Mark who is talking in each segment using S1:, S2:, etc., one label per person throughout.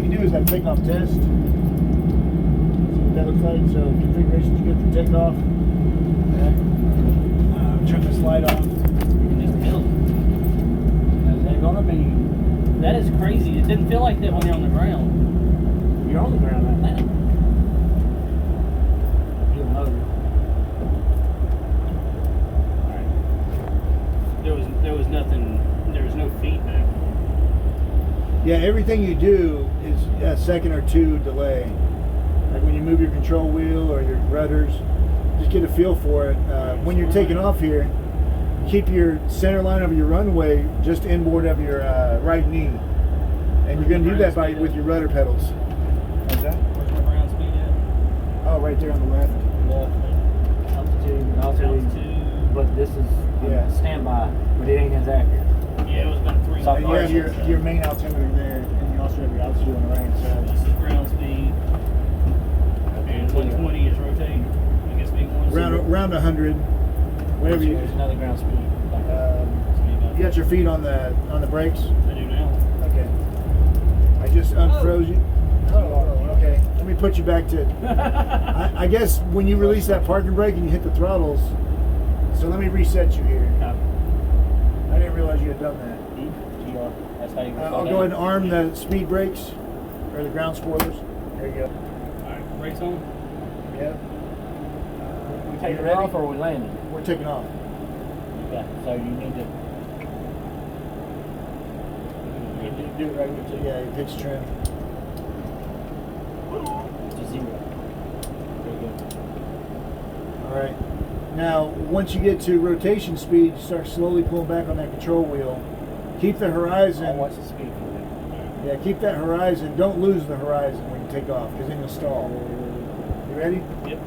S1: we can do is have takeoff test. See what that looks like. So configurations you get for takeoff. Okay. Turn this light off.
S2: Just build. They're gonna be. That is crazy. It didn't feel like that when you're on the ground.
S1: You're on the ground right now.
S2: Feel motor. There was nothing. There was no feedback.
S1: Yeah, everything you do is a second or two delay. Like when you move your control wheel or your rudders, just get a feel for it. When you're taking off here, keep your center line of your runway just inboard of your right knee. And you're going to do that with your rudder pedals. What's that?
S2: Where's my ground speed at?
S1: Oh, right there on the left.
S3: Altitude. But this is standby, but it ain't as accurate.
S2: Yeah, it was about 3.
S1: And you have your main altimeter there, and you also have your altitude on the right side.
S2: This is ground speed. And 120 is rotating. I guess being 1.
S1: Round 100. Whatever you.
S3: There's another ground speed.
S1: You got your feet on the brakes?
S2: I do now.
S1: Okay. I just unfroze you. Oh, okay. Let me put you back to. I guess when you release that parking brake and you hit the throttles. So let me reset you here. I didn't realize you had done that.
S2: That's how you
S1: I'll go ahead and arm the speed brakes or the ground spoilers. There you go.
S2: Alright, brakes on.
S1: Yep.
S3: We taking it off or we landing?
S1: We're taking off.
S3: Okay, so you need to do it right with
S1: Yeah, your pitch trim.
S3: to 0. There you go.
S1: All right. Now, once you get to rotation speed, you start slowly pulling back on that control wheel. Keep the horizon.
S3: What's the speed for that?
S1: Yeah, keep that horizon. Don't lose the horizon when you take off, because then you'll stall. You ready?
S2: Yep.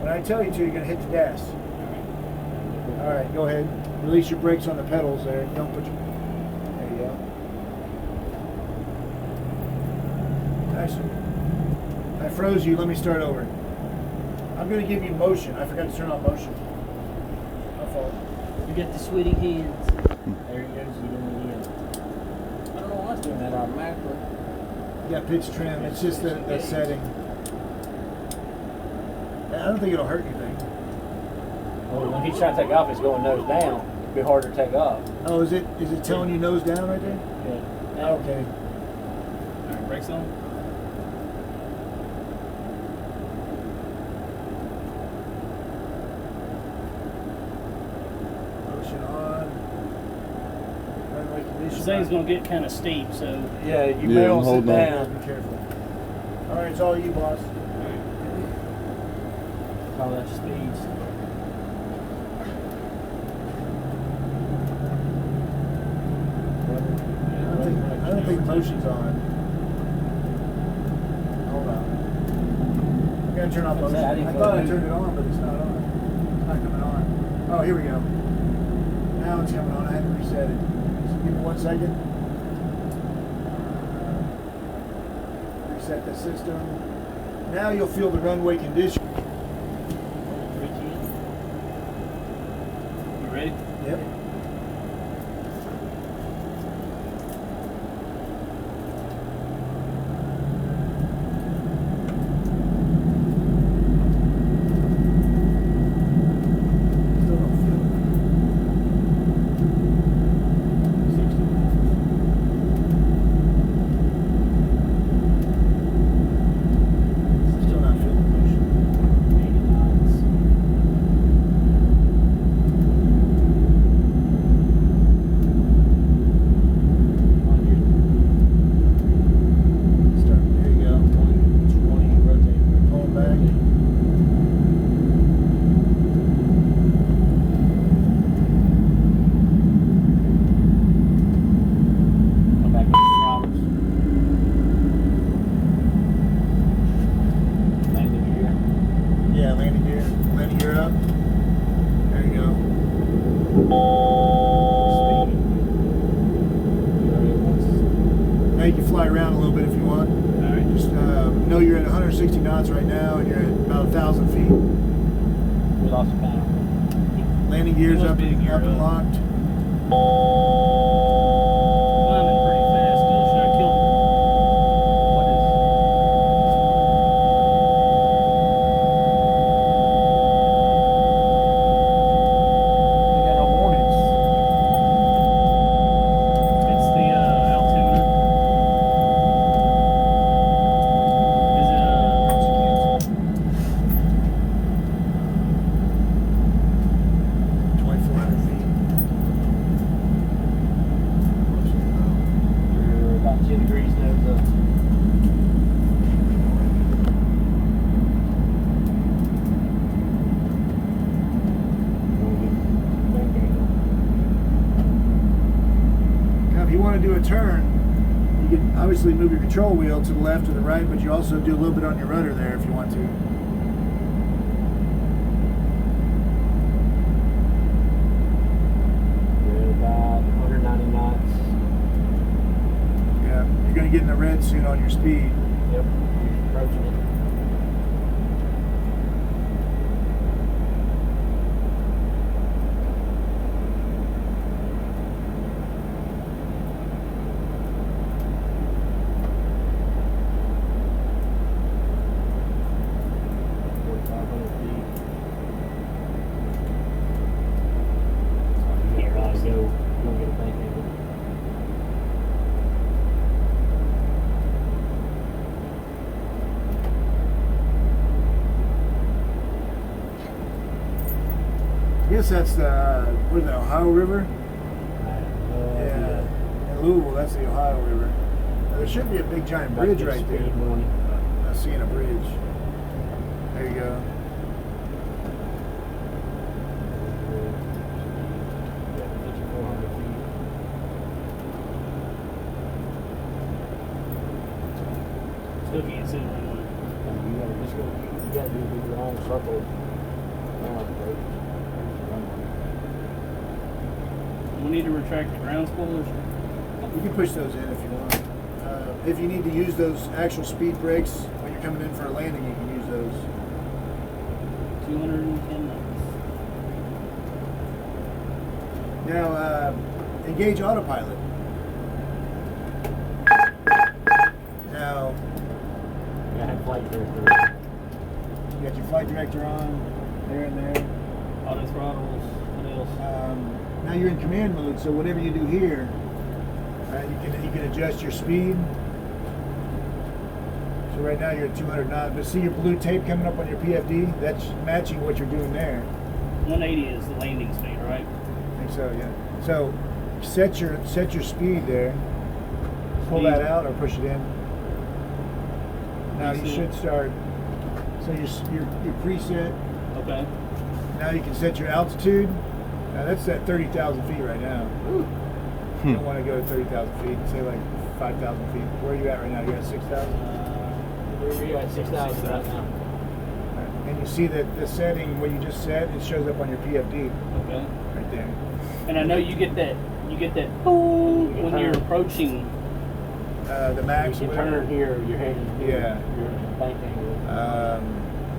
S1: When I tell you to, you're going to hit the gas. All right, go ahead. Release your brakes on the pedals there. Don't put your... There you go. Nice. I froze you. Let me start over. I'm going to give you motion. I forgot to turn on motion. My fault.
S2: You get the sweaty hands.
S3: There it goes. You doing it again. I don't know why it's doing that automatically.
S1: You got pitch trim. It's just the setting. I don't think it'll hurt anything.
S3: Well, when he's trying to take off, it's going nose down. It'd be harder to take off.
S1: Oh, is it telling you nose down right there?
S3: Yeah.
S1: Okay.
S2: Alright, brakes on.
S1: Motion on. Runway condition.
S2: This thing's gonna get kind of steep, so
S3: Yeah, you may want to sit
S4: hold on.
S3: down.
S1: Be careful. All right, it's all you, boss.
S3: Call that speeds.
S1: I don't think motion's on. Hold on. I'm gonna turn off
S3: What's
S1: motion.
S3: that? How do you
S1: I
S3: go
S1: thought I
S3: to-
S1: turned it on, but it's not on. It's not coming on. Oh, here we go. Now it's coming on. I had to reset it. Just give me 1 second. Reset the system. Now you'll feel the runway condition.
S2: you ready?
S1: Yep. Still don't feel it. 60. Still not feeling motion.
S2: 80 knots.
S1: Start. There you go.
S3: 120, rotate.
S1: Pull back.
S3: Come back up to Roberts. Landing gear.
S1: Yeah, landing gear. Landing gear up. There you go. Now you can fly around a little bit if you want.
S2: Alright.
S1: Just know you're at 160 knots right now, and you're at about 1,000 feet.
S3: We lost a power.
S1: Landing gear's
S2: Must
S1: up,
S2: be a gear
S1: up and
S2: up.
S1: locked.
S2: Climbing pretty fast still. Should I kill?
S3: What is
S1: a turn, you can obviously move your control wheel to the left or the right, but you also do a little bit on your rudder there if you want to.
S3: We're at about 190 knots.
S1: Yeah, you're going to get in the red soon on your speed.
S3: Yep, approaching it.
S1: I guess that's the, what is that, Ohio River? Yeah. In Louisville, that's the Ohio River. Now, there should be a big giant bridge right there. I'm seeing a bridge. There you go.
S2: Still can't see the runway.
S3: You gotta do the long circle.
S2: We need to retract the ground spoilers.
S1: You can push those in if you want. If you need to use those actual speed brakes when you're coming in for a landing, you can use those.
S2: 210 knots.
S1: Now, engage autopilot. Now,
S3: You have flight director.
S1: you got your flight director on, there and there.
S2: Auto throttles. What else?
S1: Now you're in command mode, so whatever you do here, you can adjust your speed. So right now you're at 200 knots, but see your blue tape coming up on your PFD? That's matching what you're doing there.
S2: 180 is the landing speed, right?
S1: I think so, yeah. So set your speed there. Pull that out or push it in. Now you should start. So your preset.
S2: Okay.
S1: Now you can set your altitude. Now that's at 30,000 feet right now. You don't want to go to 30,000 feet. Say like 5,000 feet. Where are you at right now? You're at 6,000?
S3: We're at 6,000 right now.
S1: And you see that the setting, what you just set, it shows up on your PFD.
S2: Okay.
S1: Right there.
S2: And I know you get that boom when you're approaching.
S1: The max.
S3: You can turn here, you're heading here.
S1: Yeah.
S3: Your bank angle.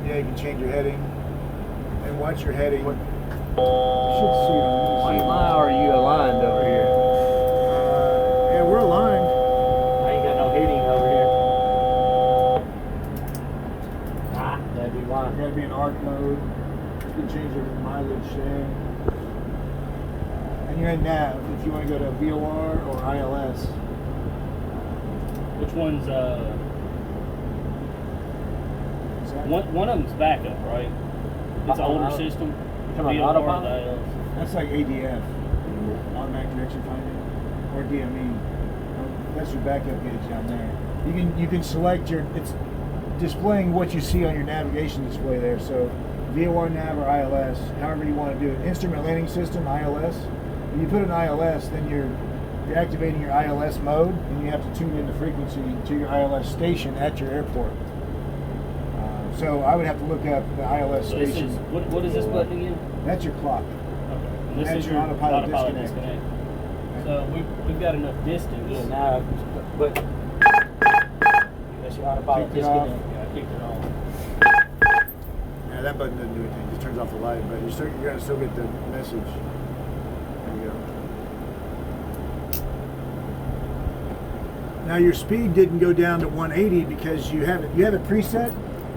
S1: Yeah, you can change your heading. And watch your heading.
S3: What?
S1: You should see it on
S3: Why are you aligned over here?
S1: yeah, we're aligned.
S3: I ain't got no heading over here. Ah, that'd be
S1: You
S3: why.
S1: gotta be in arc mode. You can change your mileage there. And you're in nav if you want to go to VOR or ILS.
S2: Which one's one of them's backup, right? It's an older system.
S3: talking about autopilot?
S1: That's like ADF, automatic direction finding, or DME. That's your backup gauge down there. You can select your. It's displaying what you see on your navigation display there. So VOR nav or ILS, however you want to do it. Instrument landing system ILS. When you put an ILS, then you're activating your ILS mode, and you have to tune in the frequency to your ILS station at your airport. So I would have to look up the ILS
S2: So
S1: station.
S2: what is this button again?
S1: That's your clock.
S2: Okay. And this
S1: That's
S2: is
S1: your autopilot disconnect.
S2: So we've got enough distance.
S3: Yeah, now, but that's your autopilot
S1: Kicked it off.
S3: disconnect.
S2: Yeah, I kicked it off.
S1: Yeah, that button doesn't do anything. It just turns off the light, but you're gonna still get the message. There you go. Now your speed didn't go down to 180 because you have it preset.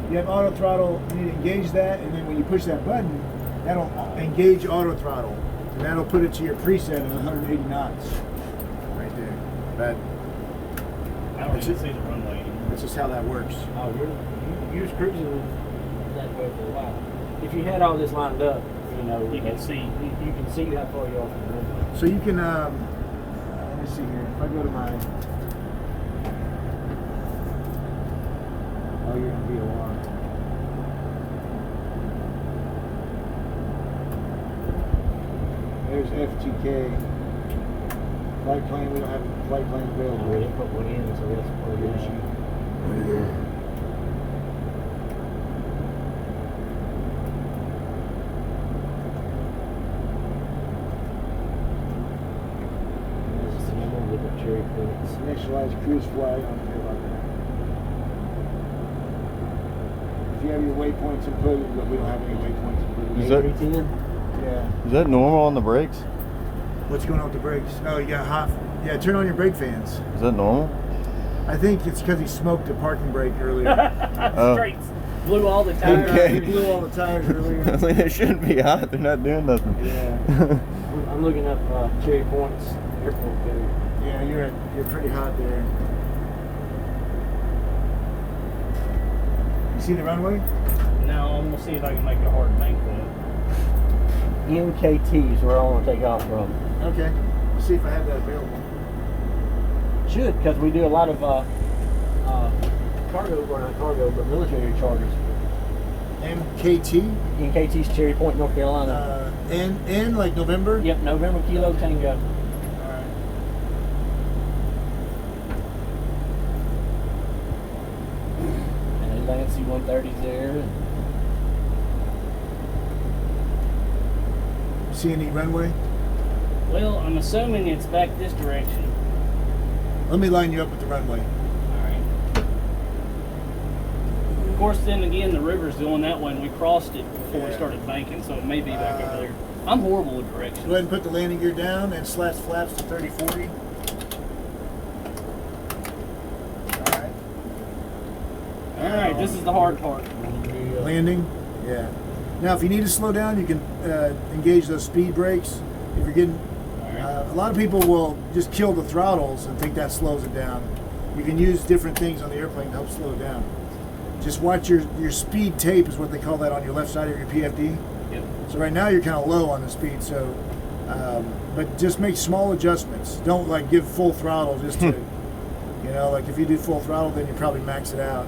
S1: You have auto throttle. You need to engage that, and then when you push that button, that'll engage auto throttle, and that'll put it to your preset at 180 knots. Right there. But
S2: I don't even see the runway anymore.
S1: that's just how that works.
S3: Oh, you was cruising that way for a while. If you had all this lined up,
S2: You can see.
S3: You can see how far you're off the runway.
S1: So you can. Let me see here. If I go to my. Oh, you're in VOR. There's FTK. Flight plan, we don't have a flight plan
S3: We
S1: available.
S3: didn't put one in, so that's part of the issue. This is the number of the cherry points.
S1: Initialized cruise flight, I don't care about that. If you have your waypoints included, but we don't have any waypoints included.
S4: Is that-
S3: A310?
S1: Yeah.
S4: Is that normal on the brakes?
S1: What's going on with the brakes? Oh, you got hot. Yeah, turn on your brake fans.
S4: Is that normal?
S1: I think it's because he smoked a parking brake earlier.
S2: Straights. Blew all the tires.
S4: Okay.
S1: He blew all the tires earlier.
S4: I mean, they shouldn't be hot. They're not doing nothing.
S1: Yeah.
S3: I'm looking up cherry points airport code.
S1: Yeah, you're pretty hot there. You see the runway?
S2: Now I'm gonna see if I can make a hard bank for it.
S3: NKT is where I want to take off from.
S1: Okay. Let's see if I have that available.
S3: Should, because we do a lot of cargo, or not cargo, but military charters.
S1: MKT?
S3: NKT's Cherry Point, North Carolina.
S1: N like November?
S3: Yep, November Kilo Tango.
S1: Alright.
S3: And a Lancy 130's there.
S1: See any runway?
S2: Well, I'm assuming it's back this direction.
S1: Let me line you up with the runway.
S2: Alright. Of course, then again, the river's going that way, and we crossed it before we
S1: Yeah.
S2: started banking, so it may be back over there. I'm horrible with directions.
S1: Go ahead and put the landing gear down and slash flaps to 30-40. Alright.
S2: Alright, this is the hard part.
S1: Landing? Yeah. Now, if you need to slow down, you can engage those speed brakes. If you're getting, a lot of people will just kill the throttles and think that slows it down. You can use different things on the airplane to help slow it down. Just watch your speed tape is what they call that on your left side of your PFD.
S2: Yep.
S1: So right now you're kind of low on the speed, so but just make small adjustments. Don't like give full throttle just to, like if you do full throttle, then you probably max it out.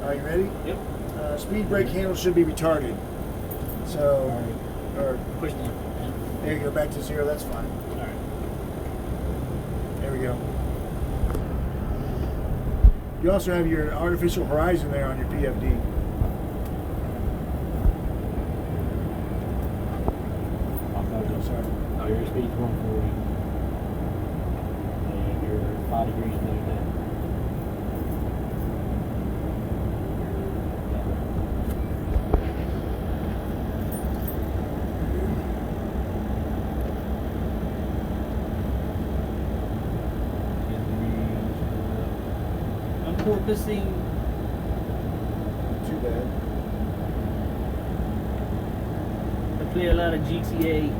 S1: Are you ready?
S2: Yep.
S1: Speed brake handle should be retarded. So, or
S2: Push down.
S1: there you go, back to 0. That's fine.
S2: Alright.
S1: There we go. You also have your artificial horizon there on your PFD. Sorry.
S3: Oh, your speed's 140. And you're 5 degrees below that.
S2: I'm porpoising.
S1: Too bad.
S2: I play a lot of GTA.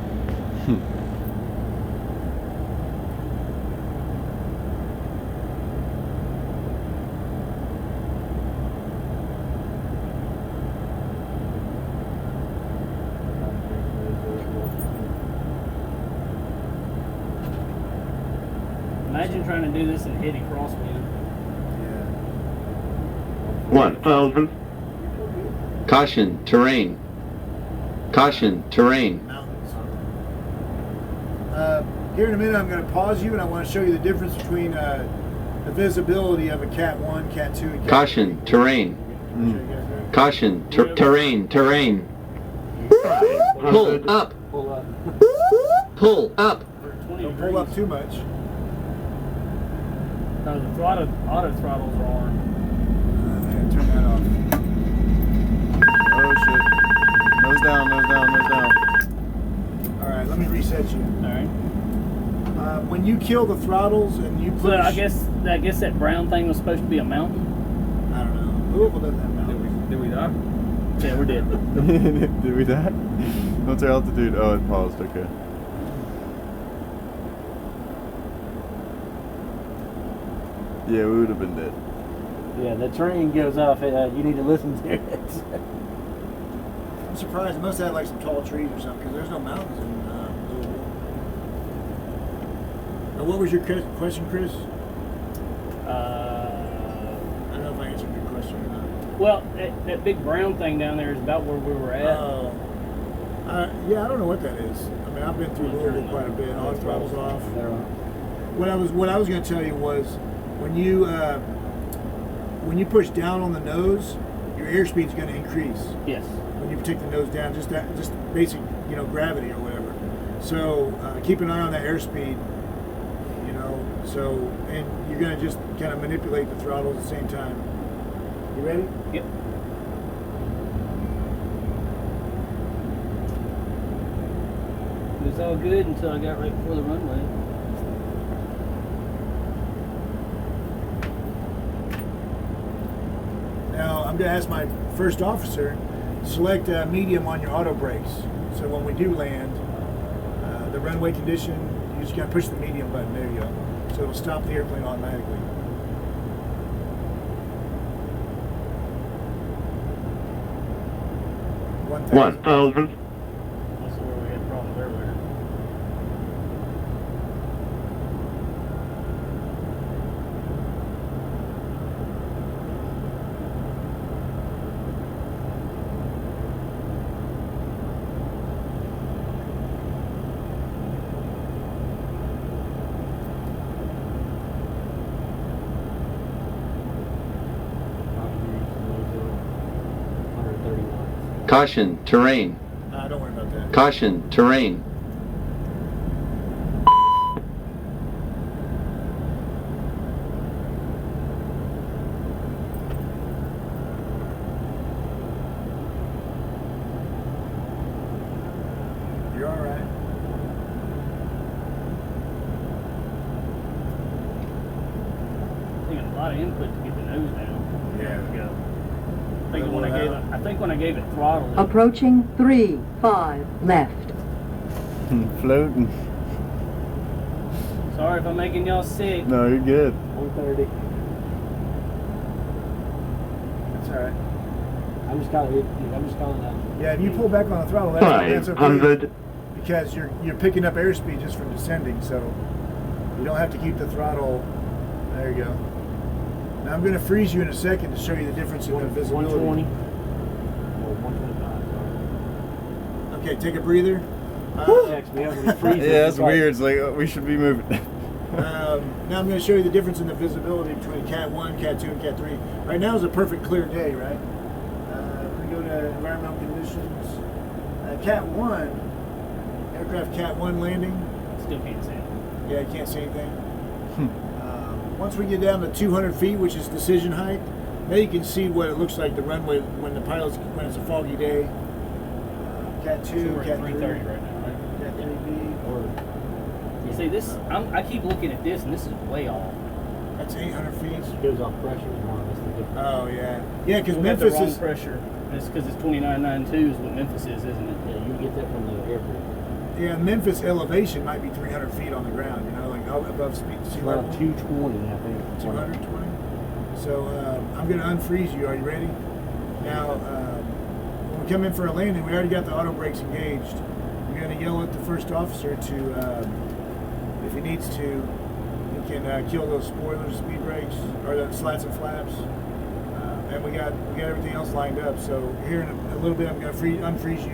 S2: Imagine trying to do this in heady crosswind.
S1: Yeah.
S5: 1000. Caution, terrain. Caution, terrain.
S1: Mountains. Here in a minute, I'm going to pause you, and I want to show you the difference between the visibility of a Cat 1, Cat 2, and Cat
S5: Caution,
S1: 3.
S5: terrain.
S1: I'll show you guys that.
S5: Caution, terrain, terrain. Pull up,
S3: Pull up.
S5: pull up.
S2: For 20
S1: Don't
S2: degrees.
S1: pull up too much.
S2: No, the auto throttles are on.
S1: Turn that off.
S4: Oh shit. Nose down, nose down, nose down.
S1: All right, let me reset you.
S2: Alright.
S1: When you kill the throttles and you push,
S2: So I guess that brown thing was supposed to be a mountain.
S1: I don't know. Louisville doesn't have mountains.
S3: Did we die?
S2: Yeah, we're dead.
S4: Did we die? What's our altitude? Oh, it paused. Okay. Yeah, we would have been dead.
S3: Yeah, the train goes off. You need to listen to it.
S1: I'm surprised. It must have like some tall trees or something because there's no mountains in Louisville. What was your question, Chris? I don't know if I answered your question or not.
S2: Well, that big brown thing down there is about where we were at.
S1: Yeah, I don't know what that is. I mean, I've been through Louisville quite a bit. All the throttles off.
S3: They're on.
S1: What I was going to tell you was when you push down on the nose, your airspeed is going to increase.
S2: Yes.
S1: When you take the nose down, just basic, gravity or whatever. So keep an eye on that airspeed. So and you're going to just kind of manipulate the throttle at the same time. You ready?
S2: Yep. It was all good until I got right before the runway.
S1: Now I'm going to ask my first officer, select medium on your auto brakes. So when we do land, the runway condition, you just got to push the medium button. There you go. So it'll stop the airplane automatically.
S5: One
S1: 1,000.
S5: thousand.
S2: That's where we had problems earlier.
S5: Caution, terrain.
S1: Don't worry about that.
S5: Caution, terrain.
S1: You're all right.
S2: Taking a lot of input to get the nose down.
S1: Yeah.
S2: There we go. I think when I gave it throttle, it
S6: Approaching 3-5 left.
S4: Floating.
S2: sorry if I'm making y'all sick.
S4: No, you're good.
S3: 130.
S1: That's all right.
S3: I'm just calling out.
S1: Yeah, if you pull back on the throttle, that's okay.
S5: 500.
S1: Because you're picking up airspeed just from descending, so you don't have to keep the throttle. There you go. Now I'm going to freeze you in a second to show you the difference in the visibility.
S3: 120. Or 125, sorry.
S1: Okay, take a breather.
S3: Checks me up when it freezes.
S4: Yeah, that's
S3: It's like-
S4: weird. It's like we should be moving.
S1: Now I'm going to show you the difference in the visibility between Cat 1, Cat 2, and Cat 3. Right now is a perfect clear day, right? We go to environmental conditions. Cat 1, aircraft Cat 1 landing.
S2: Still can't see it.
S1: Yeah, you can't see anything. Once we get down to 200 feet, which is decision height, now you can see what it looks like the runway when it's a foggy day. Cat 2,
S2: So we're at
S1: Cat 3,
S2: 330 right now, right?
S1: Cat 3B.
S3: Or
S2: You see, this, I keep looking at this, and this is way off.
S1: That's 800 feet.
S3: goes off pressure as well. That's the difference.
S1: Oh yeah, yeah. Because
S2: We got the
S1: Memphis
S2: wrong
S1: is
S2: pressure. It's because it's 2992 is what Memphis is, isn't it?
S3: Yeah, you get that from the airport.
S1: yeah. Memphis elevation might be 300 feet on the ground. like above sea level.
S3: Around 220, I think.
S1: 220. So I'm going to unfreeze you. Are you ready? Now, when we come in for a landing, we already got the auto brakes engaged. You're going to yell at the first officer to, if he needs to, he can kill those spoilers, speed brakes, or the slats and flaps. And we got everything else lined up. So here in a little bit, I'm going to unfreeze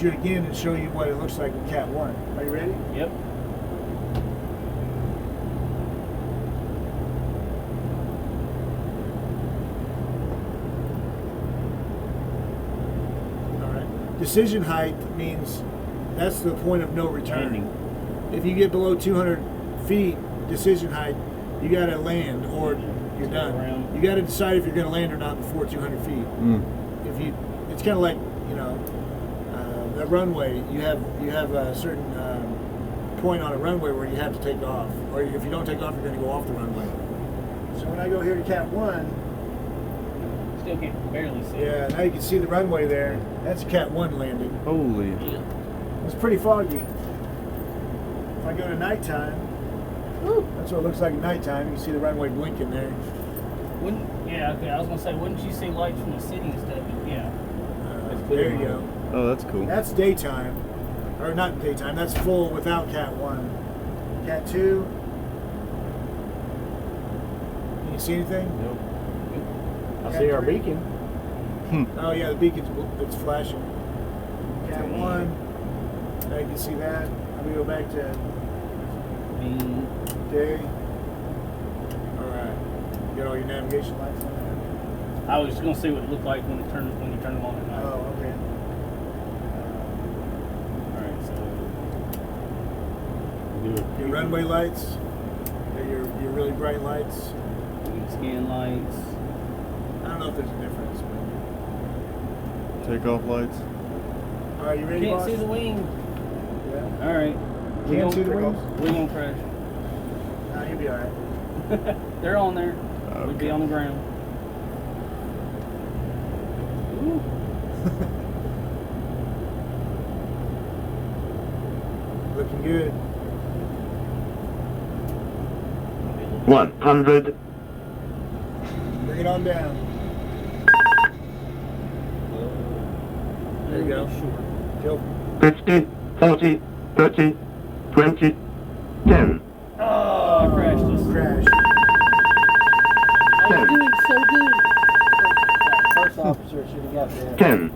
S1: you again, and show you what it looks like with Cat 1. Are you ready?
S2: Yep.
S1: Decision height means that's the point of no return. If you get below 200 feet decision height, you got to land or you're done. You got to decide if you're going to land or not before 200 feet. If you, it's kind of like the runway. You have a certain point on a runway where you have to take off, or if you don't take off, you're going to go off the runway. So when I go here to Cat 1.
S2: Still can't barely see.
S1: Yeah, now you can see the runway there. That's Cat 1 landing.
S4: Holy.
S2: Yeah.
S1: It's pretty foggy. If I go to nighttime, that's what it looks like at nighttime. You can see the runway blinking there.
S2: Yeah, okay. I was gonna say, wouldn't you see lights from the city and stuff? Yeah.
S1: There you go.
S4: Oh, that's cool.
S1: That's daytime. Or not daytime, that's full without Cat 1. Cat 2. Can you see anything?
S3: Nope. I
S1: Cat
S3: see our
S1: 3.
S3: beacon.
S1: Oh yeah, the beacon's it's flashing. Cat 1. Now you can see that. I'm gonna go back to
S2: Me.
S1: Okay. All right. You got all your navigation lights on there?
S2: I was just gonna see what it looked like when you turn them on at night.
S1: Oh, okay.
S2: Alright, so we'll do it.
S1: Your runway lights. Your really bright lights.
S2: Scan lights.
S1: I don't know if there's a difference. But...
S4: Takeoff lights.
S1: All right, you ready,
S2: Can't
S1: boss?
S2: see the wing.
S1: Yeah.
S2: Alright.
S1: Can't see the wings?
S2: We're gonna crash.
S1: Nah, you'll be all right.
S2: They're on there. We'd be
S4: Okay.
S2: on the ground. Ooh.
S1: Looking good.
S5: 100.
S1: Bring it on down. There you go.
S2: Sure.
S1: Go.
S5: 50, 40, 30, 20, 10.
S2: Oh, I crashed this.
S1: Crash.
S2: I was doing so good. First officer should have got there.
S5: 10.